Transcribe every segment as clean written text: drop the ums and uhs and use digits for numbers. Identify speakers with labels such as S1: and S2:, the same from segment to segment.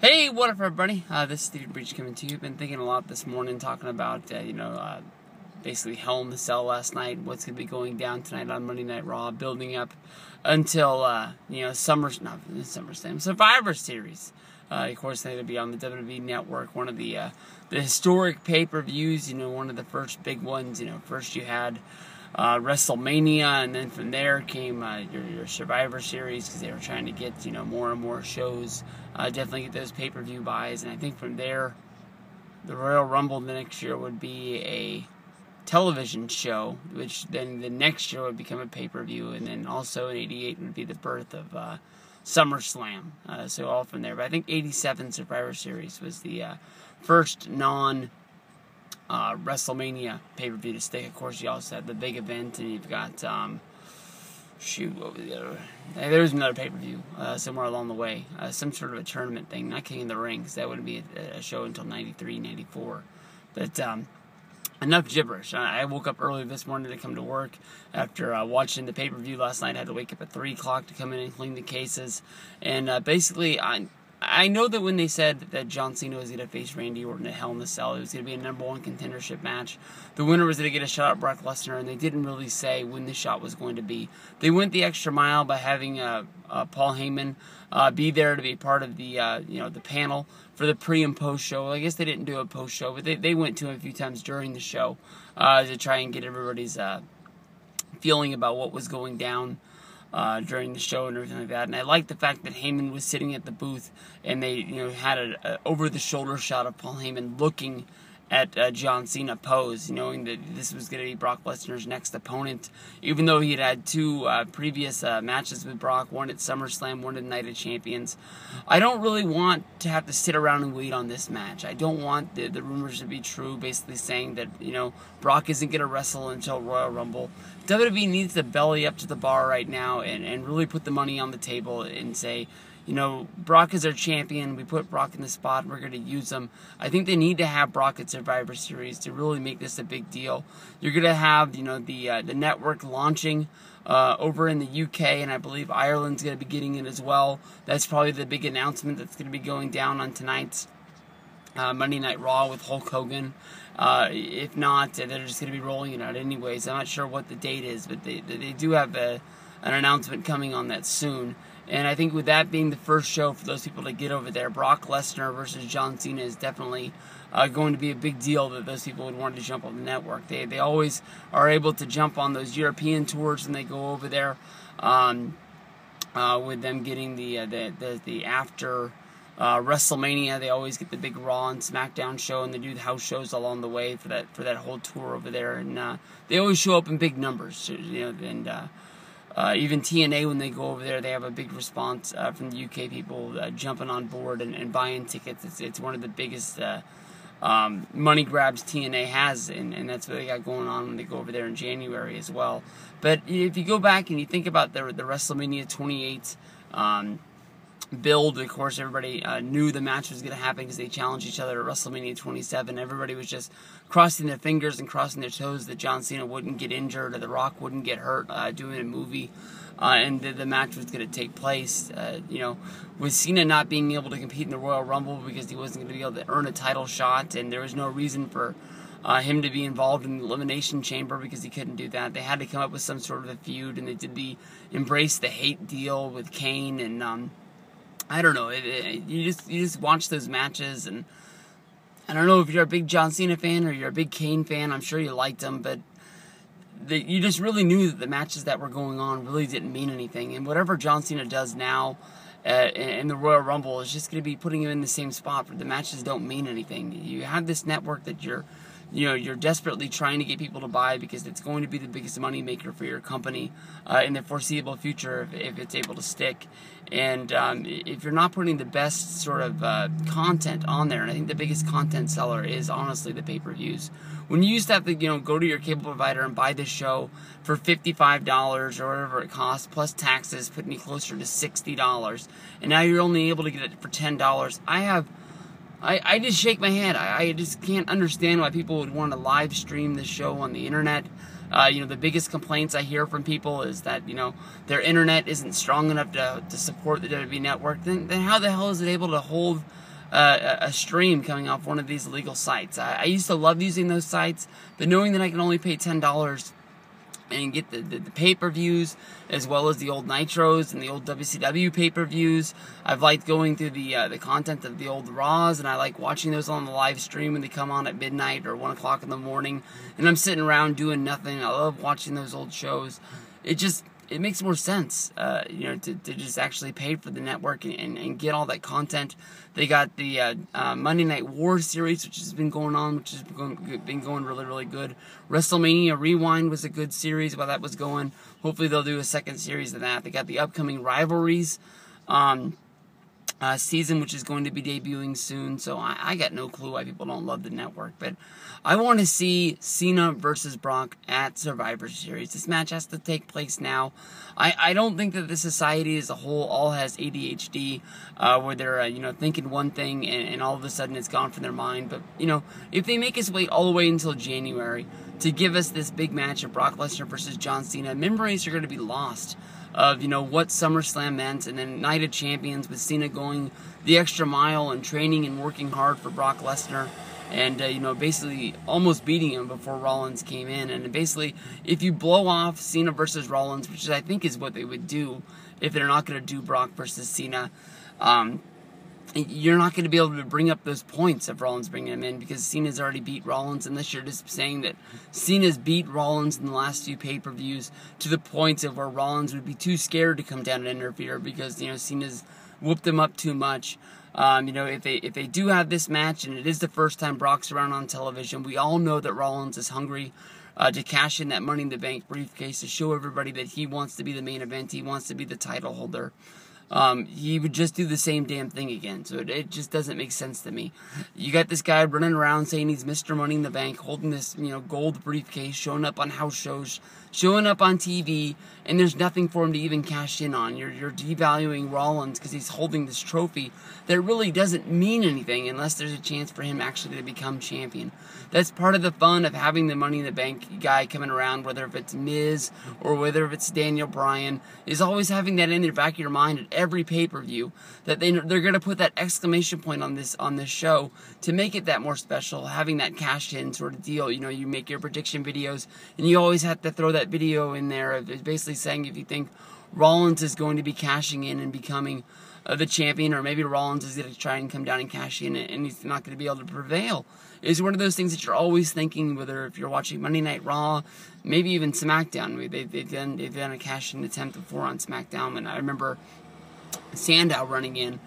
S1: Hey, what up, everybody? This is Steve Breach coming to you. Been thinking a lot this morning, talking about, basically Hell in the Cell last night, what's going to be going down tonight on Monday Night Raw, building up until, Survivor Series. Of course, they're going to be on the WWE Network, one of the historic pay-per-views, one of the first big ones. First you had WrestleMania, and then from there came your Survivor Series, because they were trying to get more and more shows, definitely get those pay-per-view buys, and I think from there the Royal Rumble the next year would be a television show, which then the next year would become a pay-per-view, and then also in '88 would be the birth of SummerSlam, so all from there. But I think '87 Survivor Series was the first WrestleMania pay-per-view to stick. Of course, you also had the big event, and you've got, what was the other? There was another pay-per-view somewhere along the way. Some sort of a tournament thing, not King of the Ring, because that wouldn't be a show until '93, '94. But, enough gibberish. I woke up early this morning to come to work after watching the pay-per-view last night. I had to wake up at 3 o'clock to come in and clean the cases. And basically, I know that when they said that John Cena was going to face Randy Orton at Hell in the Cell, it was going to be a #1 contendership match. The winner was going to get a shot at Brock Lesnar, and they didn't really say when the shot was going to be. They went the extra mile by having Paul Heyman be there to be part of the the panel for the pre and post show. I guess they didn't do a post show, but they went to him a few times during the show to try and get everybody's feeling about what was going down during the show and everything like that. And I like the fact that Heyman was sitting at the booth, and they had an over-the-shoulder shot of Paul Heyman looking at John Cena pose, knowing that this was going to be Brock Lesnar's next opponent, even though he had had 2 previous matches with Brock, one at SummerSlam, one at Night of Champions. I don't really want to have to sit around and wait on this match. I don't want the rumors to be true, basically saying that, Brock isn't going to wrestle until Royal Rumble. WWE needs to belly up to the bar right now and really put the money on the table and say, Brock is our champion. We put Brock in the spot. We're going to use him. I think they need to have Brock at Survivor Series to really make this a big deal. You're going to have, the network launching over in the UK, and I believe Ireland's going to be getting it as well. That's probably the big announcement that's going to be going down on tonight's Monday Night Raw with Hulk Hogan. If not, they're just going to be rolling it out anyways. I'm not sure what the date is, but they do have an announcement coming on that soon. And I think with that being the first show for those people to get over there, Brock Lesnar versus John Cena is definitely going to be a big deal that those people would want to jump on the network. They always are able to jump on those European tours when they go over there, with them getting the after WrestleMania. They always get the big Raw and SmackDown show, and they do the house shows along the way for that whole tour over there. And they always show up in big numbers, even TNA, when they go over there, they have a big response from the UK people jumping on board and buying tickets. It's one of the biggest money grabs TNA has, and that's what they got going on when they go over there in January as well. But if you go back and you think about the WrestleMania 28 build, of course, everybody knew the match was going to happen because they challenged each other at WrestleMania 27. Everybody was just crossing their fingers and crossing their toes that John Cena wouldn't get injured or The Rock wouldn't get hurt doing a movie, and the match was going to take place. With Cena not being able to compete in the Royal Rumble because he wasn't going to be able to earn a title shot, and there was no reason for him to be involved in the Elimination Chamber because he couldn't do that. They had to come up with some sort of a feud, and they did embrace the hate deal with Kane, and I don't know. You just watch those matches, and I don't know if you're a big John Cena fan or you're a big Kane fan. I'm sure you liked them, but you just really knew that the matches that were going on really didn't mean anything. And whatever John Cena does now in the Royal Rumble is just going to be putting him in the same spot. But the matches don't mean anything. You have this network that you're desperately trying to get people to buy because it's going to be the biggest money maker for your company in the foreseeable future if it's able to stick. And if you're not putting the best sort of content on there, and I think the biggest content seller is honestly the pay-per-views. When you used to have to go to your cable provider and buy this show for $55 or whatever it costs, plus taxes, putting you closer to $60, and now you're only able to get it for $10, I just shake my head. I just can't understand why people would want to live stream this show on the internet. The biggest complaints I hear from people is that, their internet isn't strong enough to support the WWE Network. Then how the hell is it able to hold a stream coming off one of these illegal sites. I used to love using those sites, but knowing that I can only pay $10 and get the pay-per-views as well as the old Nitros and the old WCW pay-per-views. I've liked going through the content of the old Raws, and I like watching those on the live stream when they come on at midnight or 1 o'clock in the morning, and I'm sitting around doing nothing. I love watching those old shows. It makes more sense, to just actually pay for the network and get all that content. They got the Monday Night War series, which has been going on, which has been going really, really good. WrestleMania Rewind was a good series while that was going. Hopefully they'll do a second series of that. They got the upcoming Rivalries season, which is going to be debuting soon. So I got no clue why people don't love the network. But I want to see Cena versus Brock at Survivor Series. This match has to take place now. I don't think that the society as a whole all has ADHD, where they're thinking one thing and all of a sudden it's gone from their mind. But if they make us wait all the way until January to give us this big match of Brock Lesnar versus John Cena, memories are going to be lost of what SummerSlam meant, and then Night of Champions with Cena going the extra mile and training and working hard for Brock Lesnar, and basically almost beating him before Rollins came in. And basically, if you blow off Cena versus Rollins, which I think is what they would do if they're not going to do Brock versus Cena, you're not going to be able to bring up those points of Rollins bringing him in, because Cena's already beat Rollins, unless you're just saying that Cena's beat Rollins in the last few pay-per-views to the points of where Rollins would be too scared to come down and interfere because, Cena's whooped him up too much. If they do have this match, and it is the first time Brock's around on television, we all know that Rollins is hungry to cash in that Money in the Bank briefcase to show everybody that he wants to be the main event, he wants to be the title holder. He would just do the same damn thing again. So it just doesn't make sense to me. You got this guy running around saying he's Mr. Money in the Bank, holding this, gold briefcase, showing up on house shows, showing up on TV, and there's nothing for him to even cash in on. You're devaluing Rollins because he's holding this trophy that really doesn't mean anything unless there's a chance for him actually to become champion. That's part of the fun of having the Money in the Bank guy coming around, whether if it's Miz or whether if it's Daniel Bryan, is always having that in the back of your mind at every pay-per-view, that they're going to put that exclamation point on this show to make it that more special, having that cash-in sort of deal. You make your prediction videos, and you always have to throw that video in there of basically saying if you think Rollins is going to be cashing in and becoming the champion, or maybe Rollins is going to try and come down and cash in and he's not going to be able to prevail. It's one of those things that you're always thinking, whether if you're watching Monday Night Raw, maybe even SmackDown. They've done a cash-in attempt before on SmackDown, and I remember Sandow running in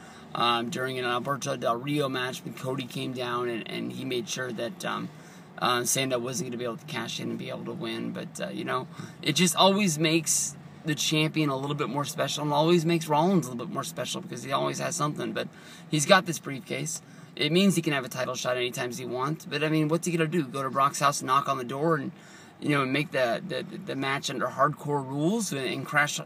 S1: during an Alberto Del Rio match when Cody came down, and he made sure that Sandow wasn't going to be able to cash in and be able to win. But, it just always makes the champion a little bit more special, and always makes Rollins a little bit more special because he always has something. But he's got this briefcase. It means he can have a title shot anytime he wants. But, what's he going to do? Go to Brock's house and knock on the door and, make the match under hardcore rules and Crash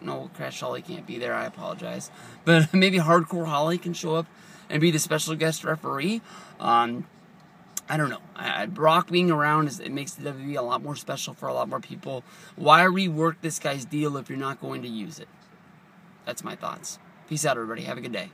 S1: Holly can't be there, I apologize. But maybe Hardcore Holly can show up and be the special guest referee. I don't know. Brock being around, it makes the WWE a lot more special for a lot more people. Why rework this guy's deal if you're not going to use it? That's my thoughts. Peace out, everybody. Have a good day.